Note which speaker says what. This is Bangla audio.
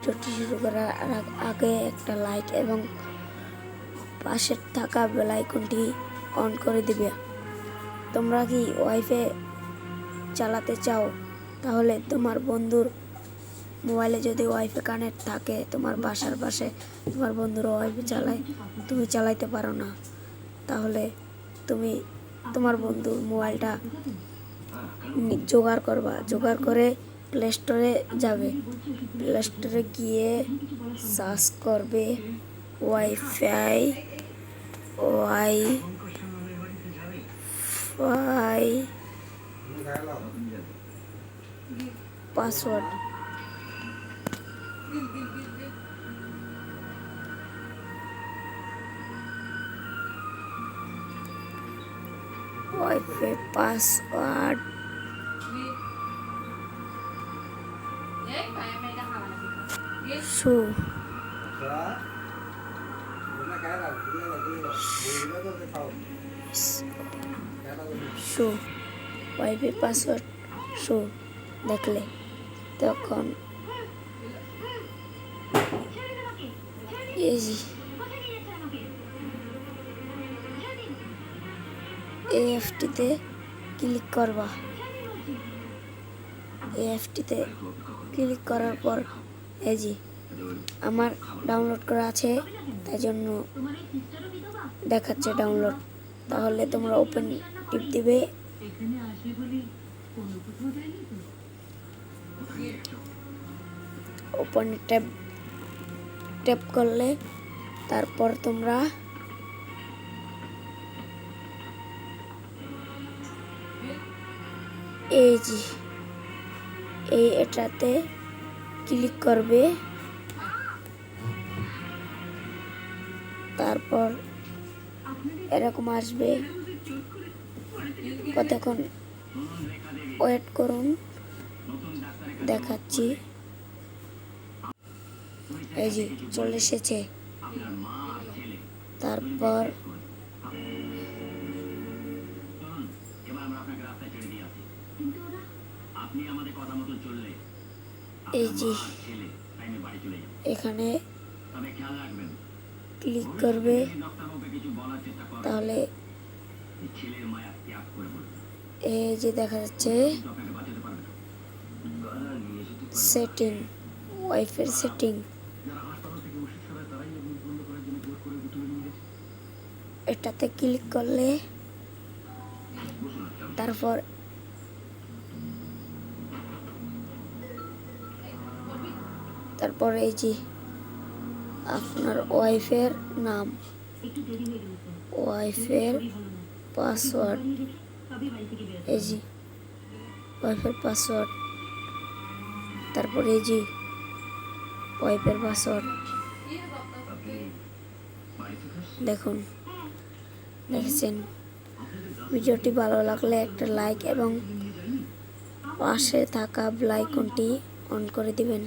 Speaker 1: ভিডিওটি শুরু করার আগে একটা লাইক এবং পাশে থাকা বেল আইকনটি অন করে দিবে। তোমরা কি ওয়াইফাই চালাতে চাও? তাহলে তোমার বন্ধুর মোবাইলে যদি ওয়াইফাই কানেক্ট থাকে, তোমার বাসার পাশে তোমার বন্ধুরা ওয়াইফাই চালায়, তুমি চালাইতে পারো না, তাহলে তুমি তোমার বন্ধুর মোবাইলটা জোগাড় করবা। জোগাড় করে প্লে স্টোরে যাবে। প্লে স্টোরে গিয়ে সার্চ করবে wifi password. Wifi password show show wifi password show দেখলে তখন এই অ্যাপটিতে ক্লিক করবা। এই অ্যাপটিতে ক্লিক করার পর এই যে আমার ডাউনলোড করা আছে, তাই জন্য দেখাচ্ছে ডাউনলোড। তাহলে তোমরা ওপেন টিপ দিবে। ওপেন ট্যাপ করলে তারপর তোমরা এই যে এটাতে ক্লিক করবে। তারপর এরকম আসবে, কতক্ষণ ওয়েট করুন, দেখাচ্ছি। এই যে চলে এসেছে। তারপর এই যে এখানে ক্লিক করবে, তাহলে এই যে দেখা যাচ্ছে সেটিং, ওয়াইফাই সেটিং। এটাতে ক্লিক করলে তারপর এই যে আপনার ওয়াইফের নাম, ওয়াইফের পাসওয়ার্ড, এই যে ওয়াইফের পাসওয়ার্ড, তারপর এই যে ওয়াইফের পাসওয়ার্ড দেখুন, দেখেছেন। ভিডিওটি ভালো লাগলে একটা লাইক এবং পাশে থাকা বেল আইকনটি অন করে দিবেন।